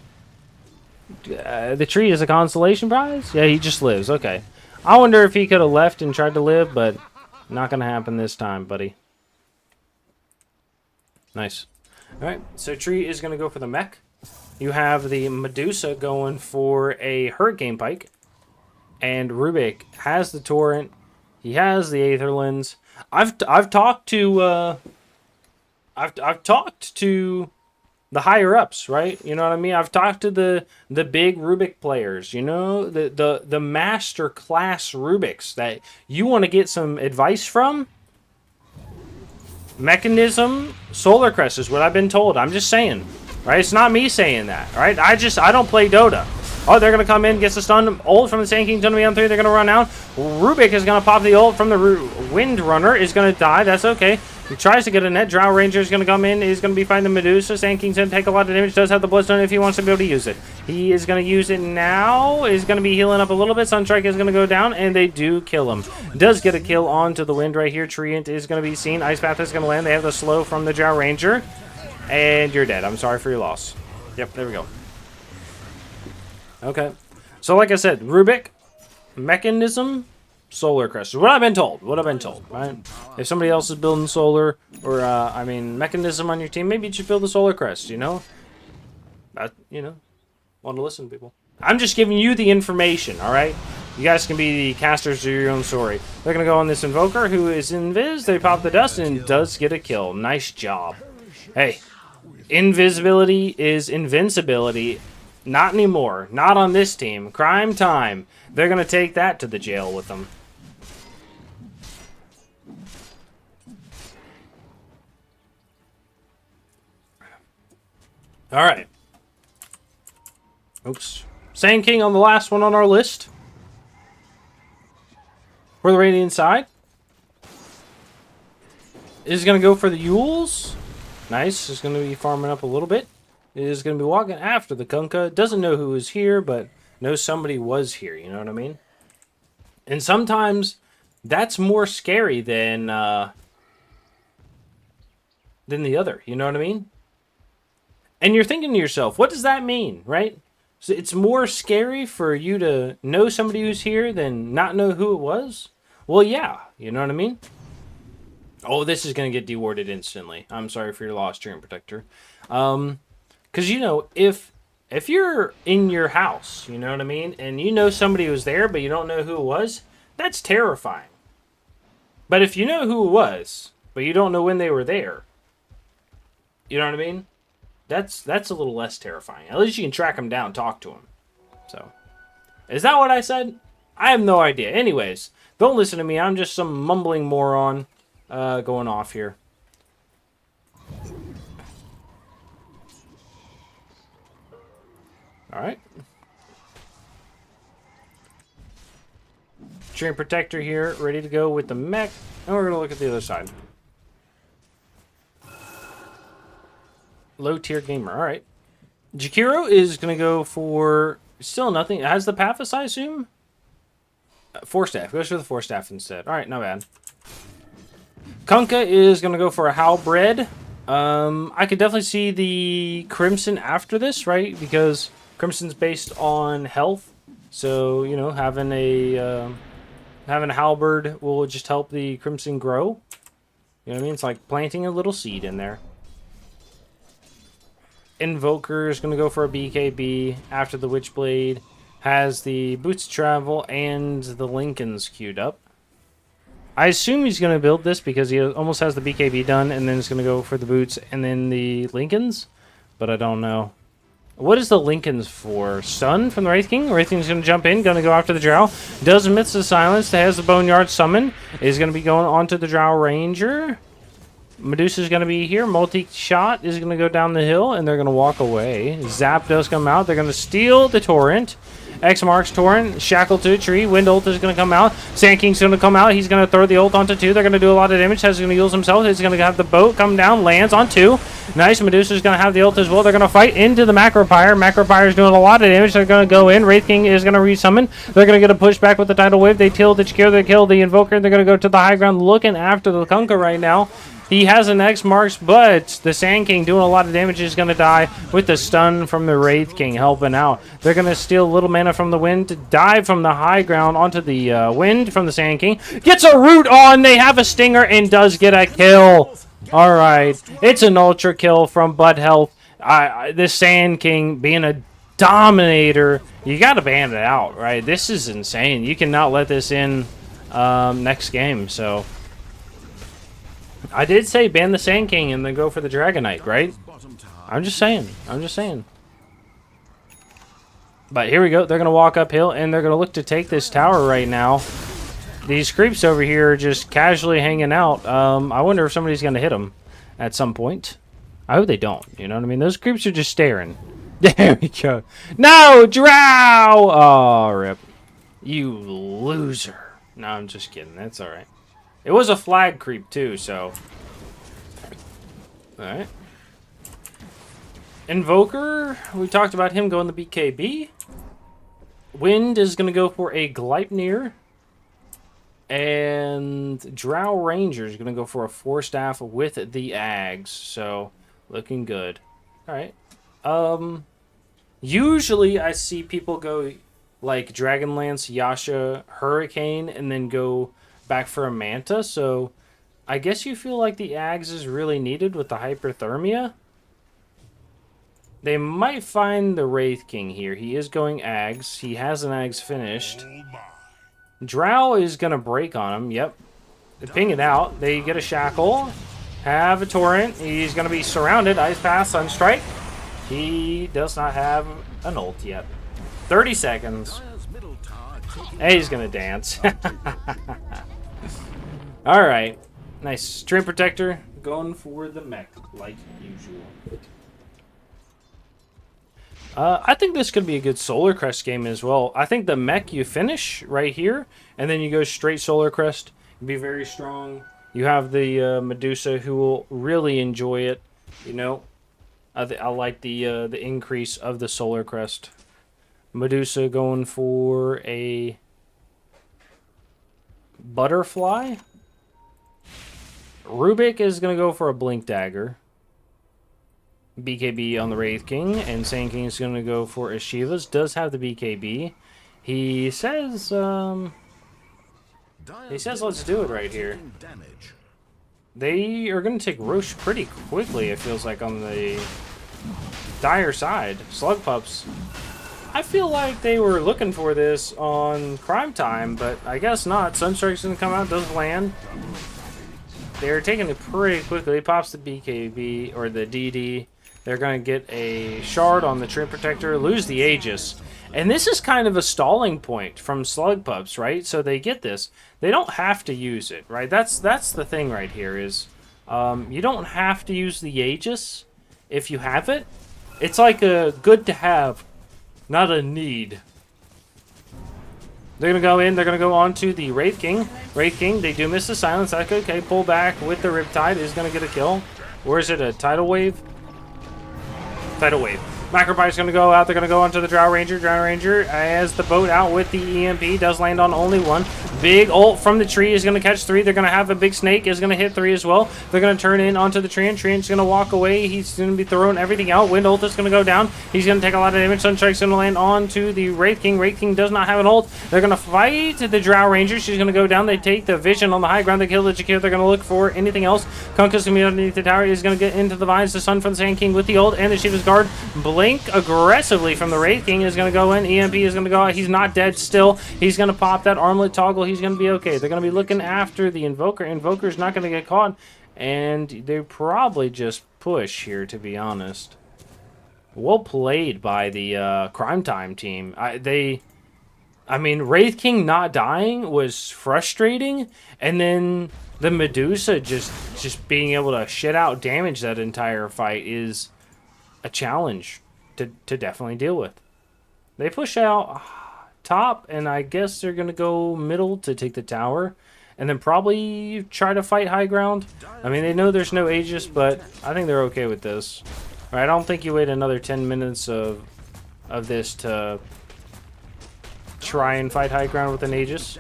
S1: The tree is a consolation prize? Yeah, he just lives. Okay. I wonder if he could have left and tried to live, but not going to happen this time, buddy. Nice. All right. So tree is going to go for the mech. You have the Medusa going for a Hurricane Pike. And Rubik has the Torrent. He has the Aetherlands. I've talked to I've talked to the higher ups, right? You know what I mean? I've talked to the big Rubik players, you know, the master class Rubiks that you want to get some advice from. Mechanism, Solar Crest is what I've been told. I'm just saying, right? It's not me saying that, right? I don't play Dota. Oh, they're going to come in, gets the stun. Ult from the Sand King, going to be on 3. They're going to run out. Rubik is going to pop the ult from the Wind Runner. Is going to die. That's okay. He tries to get a net. Drow Ranger is going to come in. He's going to be fighting the Medusa. Sand King's going to take a lot of damage. Does have the Bloodstone if he wants to be able to use it. He is going to use it now. Is going to be healing up a little bit. Sunstrike is going to go down, and they do kill him. Does get a kill onto the wind right here. Treant is going to be seen. Ice Path is going to land. They have the slow from the Drow Ranger. And you're dead. I'm sorry for your loss. Yep, there we go. Okay. So, like I said, Rubik, Mechanism, Solar Crest. What I've been told. What I've been told, right? If somebody else is building Solar, or, Mechanism on your team, maybe you should build the Solar Crest, you know? Want to listen to people. I'm just giving you the information, alright? You guys can be the casters of your own story. They're going to go on this Invoker, who is Invis. They pop the dust, and does get a kill. Nice job. Hey, invisibility is invincibility. Not anymore. Not on this team. Crime time. They're going to take that to the jail with them. All right. Oops. Sand King on the last one on our list. For the Radiant side. Is going to go for the Yules. Nice. Is going to be farming up a little bit. Is going to be walking after the Kunkka. Doesn't know who is here, but knows somebody was here. You know what I mean? And sometimes that's more scary than than the other. You know what I mean? And you're thinking to yourself, what does that mean, right? So it's more scary for you to know somebody who's here than not know who it was? Well, yeah. You know what I mean? Oh, this is going to get dewarded instantly. I'm sorry for your loss, Dream Protector. Because, you know, if you're in your house, you know what I mean, and you know somebody was there, but you don't know who it was, that's terrifying. But if you know who it was, but you don't know when they were there, you know what I mean? That's a little less terrifying. At least you can track them down, talk to them. So, is that what I said? I have no idea. Anyways, don't listen to me. I'm just some mumbling moron going off here. All right. Dream Protector here, ready to go with the mech. And we're going to look at the other side. Low tier gamer. All right. Jakiro is going to go for still nothing. It has the Pathos, I assume? Force Staff. Goes for the Force Staff instead. All right, not bad. Kunkka is going to go for a Halberd. I could definitely see the Crimson after this, right? Because Crimson's based on health. So, you know, having a Halberd will just help the Crimson grow. You know what I mean? It's like planting a little seed in there. Invoker is going to go for a BKB after the Witchblade. Has the Boots of Travel and the Lincolns queued up. I assume he's going to build this because he almost has the BKB done, and then he's going to go for the Boots and then the Lincolns. But I don't know. What is the Lincolns for? Stun from the Wraith King? Wraith King's going to jump in, going to go after the Drow. Does Myths of Silence, has the Boneyard Summon. Is going to be going on to the Drow Ranger. Medusa's going to be here. Multi-shot is going to go down the hill, and they're going to walk away. Zap does come out. They're going to steal the Torrent. X marks Torrent. Shackle to a tree. Wind ult is going to come out. Sand King's going to come out. He's going to throw the ult onto 2. They're going to do a lot of damage. Has going to use himself. He's going to have the boat come down. Lands on 2. Nice. Medusa's going to have the ult as well. They're going to fight into the Macropyre. Macropyre's doing a lot of damage. They're going to go in. Wraith King is going to resummon. They're going to get a pushback with the Tidal Wave. They kill the Chikir. They kill the Invoker. They're going to go to the high ground looking after the Kunkka right now. He has an X marks, but the Sand King doing a lot of damage is going to die with the stun from the Wraith King helping out. They're going to steal a little mana from the Wind to dive from the high ground onto the Wind from the Sand King. Gets a root on. They have a Stinger and does get a kill. All right. It's an ultra kill from Bud Health. This Sand King being a dominator. You got to ban it out, right? This is insane. You cannot let this in next game, so... I did say ban the Sand King and then go for the Dragonite, right? I'm just saying. I'm just saying. But here we go. They're going to walk uphill, and they're going to look to take this tower right now. These creeps over here are just casually hanging out. I wonder if somebody's going to hit them at some point. I hope they don't. You know what I mean? Those creeps are just staring. There we go. No! Drow! Oh, rip. You loser. No, I'm just kidding. That's all right. It was a flag creep, too, so... Alright. Invoker, we talked about him going the BKB. Wind is going to go for a Gleipnir. And Drow Ranger is going to go for a Force Staff with the Ags. So, looking good. Alright. Usually I see people go like Dragonlance, Yasha, Hurricane, and then go... back for a Manta, so I guess you feel like the Ags is really needed with the Hyperthermia. They might find the Wraith King here. He is going Ags. He has an Ags finished. Drow is going to break on him. Yep. They ping it out. They get a Shackle. Have a Torrent. He's going to be surrounded. Ice Path, Sunstrike. He does not have an ult yet. 30 seconds. Hey, he's going to dance. Alright. Nice. Stream Protector going for the mech, like usual. I think this could be a good Solar Crest game as well. I think the mech you finish right here, and then you go straight Solar Crest. Be very strong. You have the Medusa who will really enjoy it. You know, I like the increase of the Solar Crest. Medusa going for a Butterfly. Rubik is going to go for a Blink Dagger. BKB on the Wraith King, and Sand King is going to go for Ashivas. Does have the BKB. He says, let's do it right here.
S2: Damage.
S1: They are going to take Roche pretty quickly, it feels like, on the dire side. Slugpups. I feel like they were looking for this on CrimeTime, but I guess not. Sunstrike's going to come out, does land. They're taking it pretty quickly. He pops the BKB, or the DD. They're going to get a shard on the Trim Protector, lose the Aegis. And this is kind of a stalling point from Slugpups, right? So they get this. They don't have to use it, right? That's the thing right here is you don't have to use the Aegis if you have it. It's like a good to have, not a need. They're going to go in. They're going to go on to the Wraith King. Wraith King, they do miss the silence. That's okay. Pull back with the Riptide is going to get a kill. Or is it a Tidal Wave? Tidal Wave. Macrobite's going to go out. They're going to go onto the Drow Ranger. Drow Ranger has the boat out with the EMP. Does land on only one. Big ult from the tree is going to catch 3. They're going to have a big snake. Is going to hit 3 as well. They're going to turn in onto the Treant. Treant's going to walk away. He's going to be throwing everything out. Wind ult is going to go down. He's going to take a lot of damage. Sunstrike's going to land onto the Wraith King. Wraith King does not have an ult. They're going to fight the Drow Ranger. She's going to go down. They take the vision on the high ground. They kill the Jakir. They're going to look for anything else. Kunkka's going to be underneath the tower. He's going to get into the vines. The Sun from the Sand King with the ult and the Shiva's Guard. Blink aggressively from the Wraith King is going to go in. EMP is going to go out. He's not dead still. He's going to pop that armlet toggle. He's going to be okay. They're going to be looking after the Invoker. Invoker's not going to get caught. And they probably just push here, to be honest. Well played by the CrimeTime team. I mean, Wraith King not dying was frustrating. And then the Medusa just being able to shit out damage that entire fight is a challenge to definitely deal with. They push out top, and I guess they're going to go middle to take the tower, and then probably try to fight high ground. I mean, they know there's no Aegis, but I think they're okay with this. All right, I don't think you wait another 10 minutes of this to try and fight high ground with an Aegis.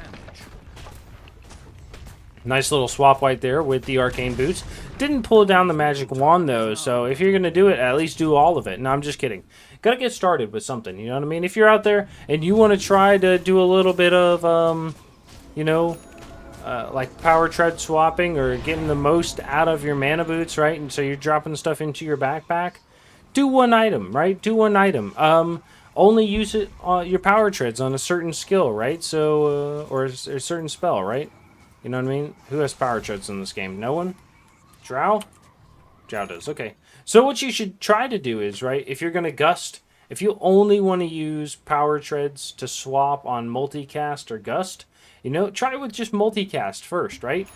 S1: Nice little swap right there with the Arcane Boots. Didn't pull down the Magic Wand, though, so if you're going to do it, at least do all of it. No, I'm just kidding. Got to get started with something, you know what I mean? If you're out there and you want to try to do a little bit of, you know, like power tread swapping or getting the most out of your mana boots, right? And so you're dropping stuff into your backpack, do one item, right? Do one item. Only use it on your power treads on a certain skill, right? So, or a certain spell, right? You know what I mean? Who has power treads in this game? No one? Drow? Drow does. Okay. So what you should try to do is, right, if you're going to gust, if you only want to use power treads to swap on multicast or gust, you know, try with just multicast first, right?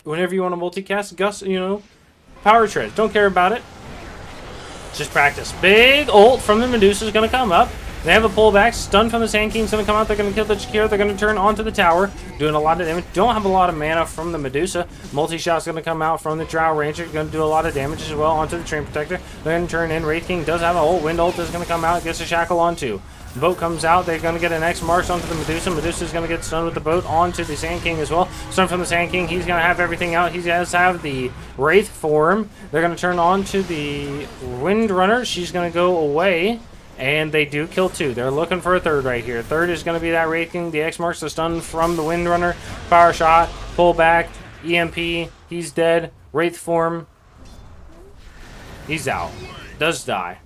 S1: Whenever you want to multicast, gust, you know, power treads. Don't care about it. Just practice. Big ult from the Medusa is going to come up. They have a pullback. Stun from the Sand King's going to come out. They're going to kill the Jakir. They're going to turn onto the tower, doing a lot of damage. Don't have a lot of mana from the Medusa. Multi-shot's going to come out from the Drow Ranger. Going to do a lot of damage as well onto the Train Protector. They're going to turn in. Wraith King does have an ult. Wind ult is going to come out. Gets a shackle on too. Boat comes out. They're going to get an X marks onto the Medusa. Medusa's going to get stunned with the boat onto the Sand King as well. Stun from the Sand King. He's going to have everything out. He does have the Wraith form. They're going to turn on to the Wind Runner. She's going to go away. And they do kill 2. They're looking for a third right here. Third is going to be that Wraith King. The X marks the stun from the Windrunner. Power shot. Pull back. EMP. He's dead. Wraith form. He's out. Does die.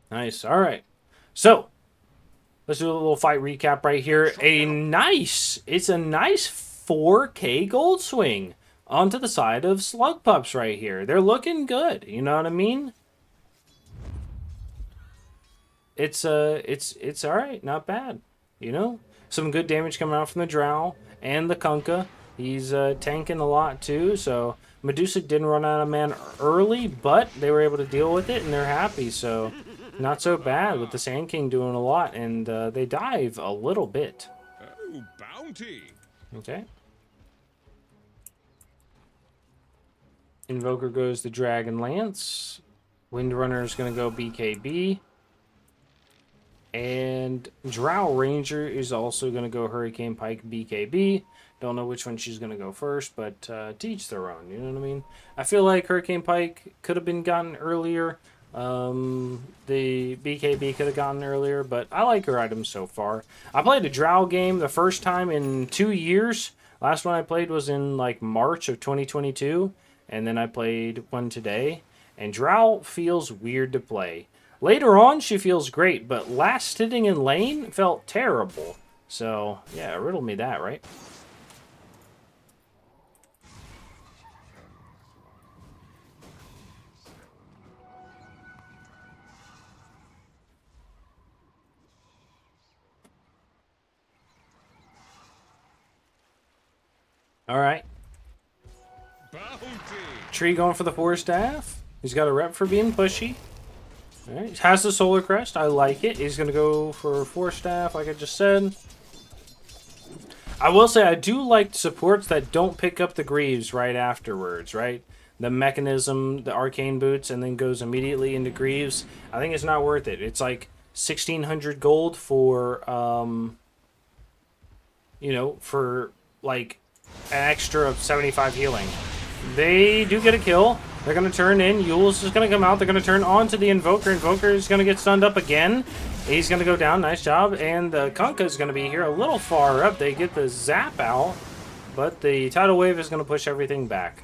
S1: Nice. All right. So, let's do a little fight recap right here. It's a nice 4K gold swing onto the side of Slugpups right here. They're looking good. You know what I mean? It's all right, not bad. You know, some good damage coming out from the Drow and the Kunkka. He's tanking a lot too. So Medusa didn't run out of mana early, but they were able to deal with it and they're happy. So. Not so bad with the Sand King doing a lot, and they dive a little bit.
S5: Oh, bounty!
S1: Okay. Invoker goes the Dragon Lance. Windrunner is going to go BKB. And Drow Ranger is also going to go Hurricane Pike BKB. Don't know which one she's going to go first, but to each their own, you know what I mean? I feel like Hurricane Pike could have been gotten earlier. The BKB could have gotten earlier, but I like her items so far. I played a Drow game the first time in 2 years. Last one I played was in like March of 2022, and then I played one today. And Drow feels weird to play. Later on, she feels great, but last sitting in lane felt terrible. So, yeah, riddle me that, right? All right.
S5: Bounty.
S1: Tree going for the 4-staff. He's got a rep for being pushy. All right. Has the Solar Crest. I like it. He's going to go for 4-staff, like I just said. I will say I do like supports that don't pick up the Greaves right afterwards, right? The Mechanism, the Arcane Boots, and then goes immediately into Greaves. I think it's not worth it. It's like 1,600 gold for, you know, for like an extra of 75 healing. They do get a kill. They're going to turn in. Yule's is going to come out. They're going to turn on to the Invoker. Invoker is going to get stunned up again. He's going to go down. Nice job. And the Kunkka is going to be here a little far up. They get the zap out, but the Tidal Wave is going to push everything back.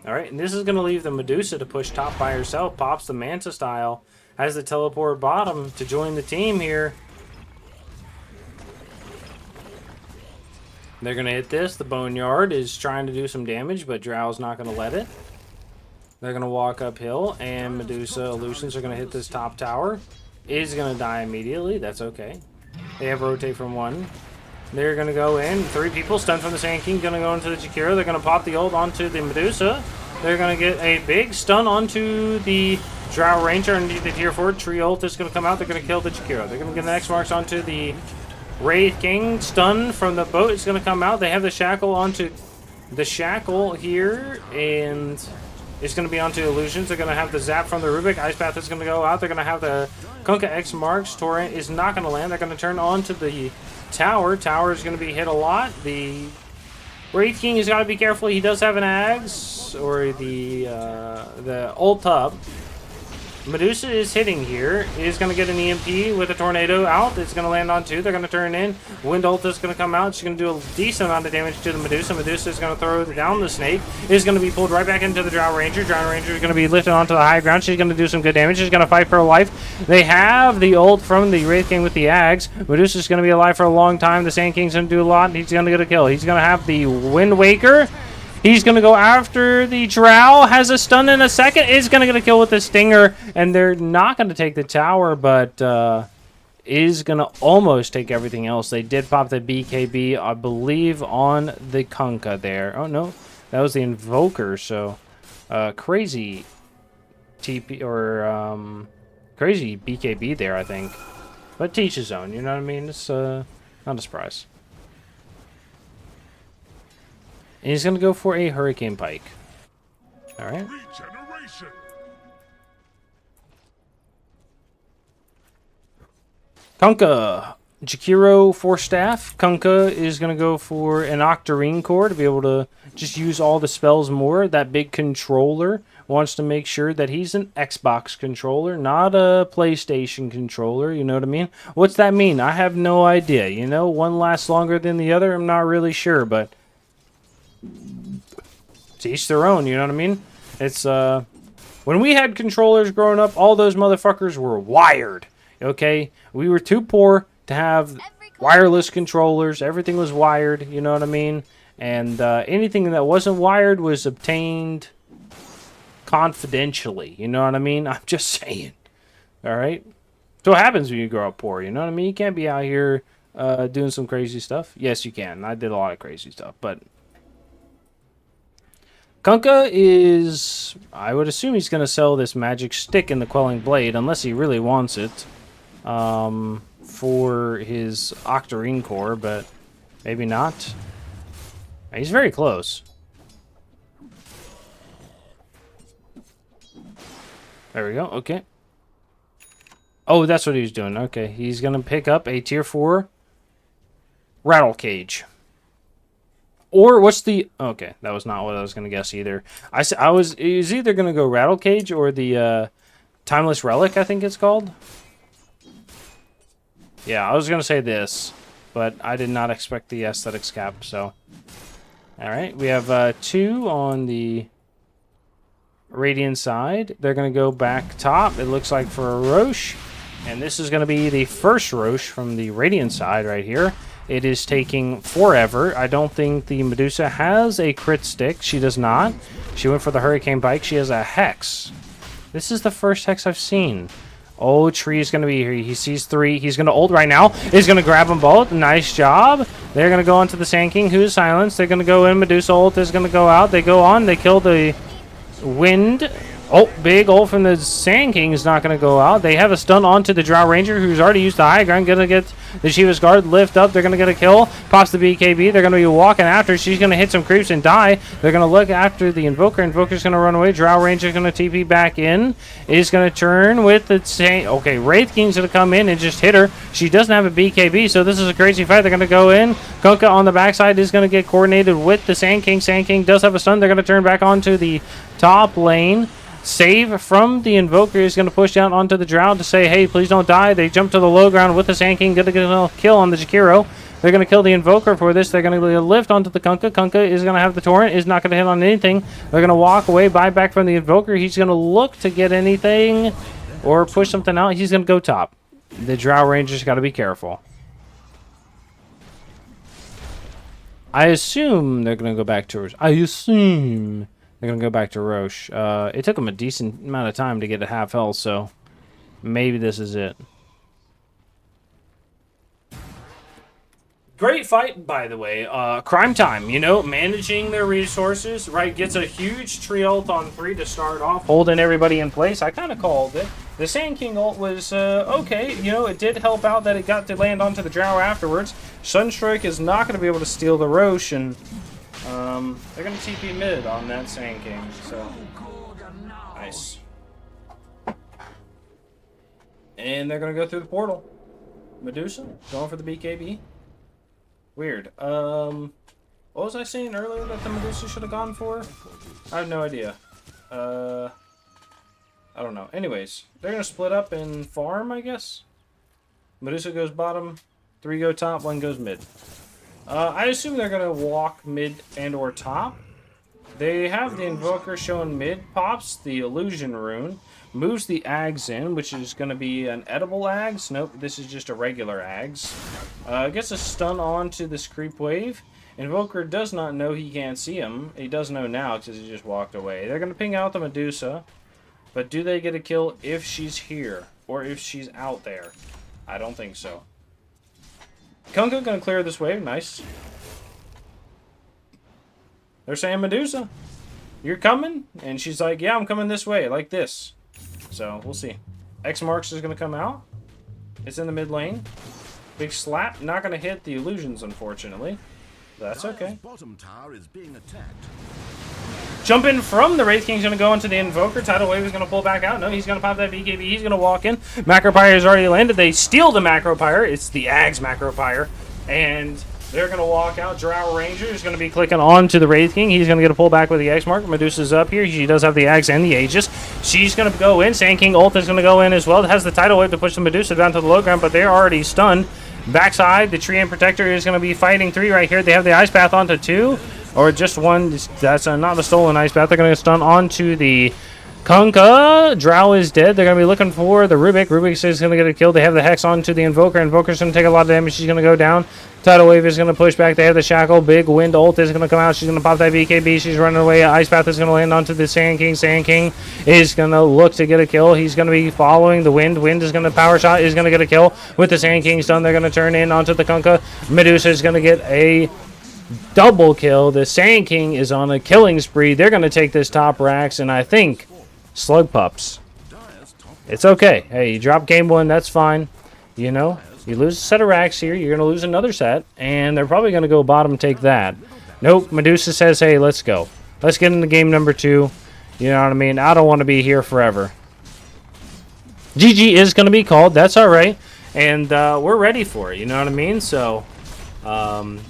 S1: All right, and this is going to leave the Medusa to push top by herself. Pops the Manta style. Has the teleport bottom to join the team here. They're going to hit this. The Boneyard is trying to do some damage, but Drow's not going to let it. They're going to walk uphill, and Medusa Illusions are going to hit this top tower. Is going to die immediately. That's okay. They have rotate from 1. They're going to go in. 3 people stunned from the Sand King. Going to go into the Jakiro. They're going to pop the ult onto the Medusa. They're going to get a big stun onto the Drow Ranger underneath the tier 4. Tree ult is going to come out. They're going to kill the Jakiro. They're going to get the next marks onto the Wraith King. Stun from the boat is going to come out. They have the Shackle onto the Shackle here, and it's going to be onto Illusions. They're going to have the Zap from the Rubik. Ice Path is going to go out. They're going to have the Kunkka X marks. Torrent is not going to land. They're going to turn on to the Tower. Tower is going to be hit a lot. The Wraith King has got to be careful. He does have an Ags, or the ult up. Medusa is hitting here. Is going to get an EMP with a tornado out. It's going to land on 2. They're going to turn in. Wind ult is going to come out. She's going to do a decent amount of damage to the Medusa. Medusa is going to throw down the snake. Is going to be pulled right back into the Drow Ranger. Drow Ranger is going to be lifted onto the high ground. She's going to do some good damage. She's going to fight for her life. They have the ult from the Wraith King with the Ags. Medusa is going to be alive for a long time. The Sand King's going to do a lot. He's going to get a kill. He's going to have the Wind Waker. He's going to go after the Drow. Has a stun in a second. Is going to get a kill with the Stinger. And they're not going to take the tower, but is going to almost take everything else. They did pop the BKB, I believe, on the Kunkka there. Oh, no. That was the Invoker. So, crazy TP, or crazy BKB there, I think. But teach his own, you know what I mean? It's not a surprise. And he's going to go for a Hurricane Pike. All right.
S5: Regeneration.
S1: Kunkka. Jakiro for staff. Kunkka is going to go for an Octarine Core to be able to just use all the spells more. That big controller wants to make sure that he's an Xbox controller, not a PlayStation controller. You know what I mean? What's that mean? I have no idea. You know, one lasts longer than the other. I'm not really sure, but to each their own, you know what I mean? It's, when we had controllers growing up, all those motherfuckers were wired, okay? We were too poor to have wireless controllers. Everything was wired, you know what I mean? And anything that wasn't wired was obtained confidentially, you know what I mean? I'm just saying, all right? So what happens when you grow up poor, you know what I mean? You can't be out here doing some crazy stuff. Yes, you can. I did a lot of crazy stuff, but Kunkka is, I would assume he's going to sell this magic stick in the Quelling Blade, unless he really wants it, for his Octarine Core, but maybe not. He's very close. There we go, okay. Oh, that's what he was doing. Okay, he's going to pick up a tier 4 Rattle Cage. Or what's the... Okay, that was not what I was going to guess either. I was either going to go Rattle Cage or the Timeless Relic, I think it's called. Yeah, I was going to say this, but I did not expect the Aesthetics cap, so... Alright, we have 2 on the Radiant side. They're going to go back top, it looks like, for a Roche. And this is going to be the first Roche from the Radiant side right here. It is taking forever. I don't think the Medusa has a crit stick. She does not. She went for the Hurricane Bike. She has a Hex. This is the first Hex I've seen. Oh, Tree is going to be here. He sees 3. He's going to ult right now. He's going to grab them both. Nice job. They're going to go onto the Sand King, who's silenced. They're going to go in. Medusa ult is going to go out. They go on. They kill the Wind. Oh, big ult from the Sand King is not going to go out. They have a stun onto the Drow Ranger, who's already used the high ground. Going to get the Shiva's Guard lift up. They're going to get a kill. Pops the BKB. They're going to be walking after. She's going to hit some creeps and die. They're going to look after the Invoker. Invoker's going to run away. Drow Ranger's going to TP back in. Is going to turn with the same... Okay, Wraith King's going to come in and just hit her. She doesn't have a BKB, so this is a crazy fight. They're going to go in. Kunkka on the backside is going to get coordinated with the Sand King. Sand King does have a stun. They're going to turn back onto the top lane. Save from the Invoker is going to push down onto the Drow to say, hey, please don't die. They jump to the low ground with the Sand King. Going to get a kill on the Jakiro. They're going to kill the Invoker for this. They're going to lift onto the Kunkka. Kunkka is going to have the Torrent. Is not going to hit on anything. They're going to walk away, buy back from the Invoker. He's going to look to get anything or push something out. He's going to go top. The Drow Ranger's got to be careful. I assume they're going to go back to... I assume... They're going to go back to Roche. It took them a decent amount of time to get to half health, so maybe this is it. Great fight, by the way. CrimeTime, you know, managing their resources, right? Gets a huge tree ult on 3 to start off, holding everybody in place. I kind of called it. The Sand King ult was okay. You know, it did help out that it got to land onto the Drow afterwards. Sunstrike is not going to be able to steal the Roche, and... they're going to TP mid on that Sand King, so nice. And they're going to go through the portal. Medusa going for the BKB. Weird. What was I saying earlier that the Medusa should have gone for? I have no idea. I don't know. Anyways, they're going to split up and farm, I guess. Medusa goes bottom, 3 go top, 1 goes mid. I assume they're going to walk mid and or top. They have the Invoker showing mid, pops the Illusion Rune, moves the Ags in, which is going to be an edible Ags. Nope, this is just a regular Ags. Gets a stun on to this creep wave. Invoker does not know he can't see him. He does know now because he just walked away. They're going to ping out the Medusa, but do they get a kill if she's here or if she's out there? I don't think so. Kunkka gonna clear this wave, nice. They're saying, Medusa, you're coming? And she's like, yeah, I'm coming this way, like this. So, we'll see. X Marks is gonna come out. It's in the mid lane. Big slap, not gonna hit the illusions, unfortunately. That's okay.
S2: Bottom tower is being attacked.
S1: Jump in from the Wraith King's going to go into the Invoker. Tidal Wave is going to pull back out. No, he's going to pop that BKB. He's going to walk in. Macro Pyre has already landed. They steal the Macro Pyre. It's the Ags Macro Pyre. And they're going to walk out. Drow Ranger is going to be clicking on to the Wraith King. He's going to get a pull back with the X Mark. Medusa's up here. She does have the Ags and the Aegis. She's going to go in. Sand King ult is going to go in as well. It has the Tidal Wave to push the Medusa down to the low ground, but they're already stunned. Backside, the Tree and Protector is going to be fighting 3 right here. They have the Ice Path onto 2. Or just 1. That's not the stolen Ice Path. They're going to stun onto the Kunkka. Drow is dead. They're going to be looking for the Rubik. Rubik is going to get a kill. They have the Hex onto the Invoker. Invoker's going to take a lot of damage. She's going to go down. Tidal Wave is going to push back. They have the Shackle. Big Wind ult is going to come out. She's going to pop that BKB. She's running away. Ice Path is going to land onto the Sand King. Sand King is going to look to get a kill. He's going to be following the Wind. Wind is going to power shot. Is going to get a kill with the Sand King stun. They're going to turn in onto the Kunkka. Medusa is going to get a double kill. The Sand King is on a killing spree. They're going to take this top racks, and I think Slugpups. It's okay. Hey, you drop game 1, that's fine. You know, you lose a set of racks here, you're going to lose another set, and they're probably going to go bottom take that. Nope, Medusa says, hey, let's go. Let's get into game number 2. You know what I mean? I don't want to be here forever. GG is going to be called. That's all right. And we're ready for it. You know what I mean? So,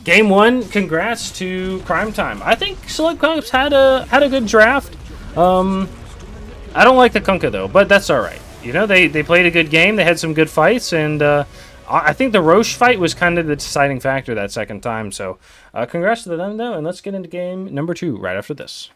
S1: game one, congrats to CrimeTime. I think Slugpups had a good draft. I don't like the Kunkka, though, but that's all right. You know, they played a good game. They had some good fights, and I think the Roche fight was kind of the deciding factor that second time. So, congrats to them, though, and let's get into game number 2 right after this.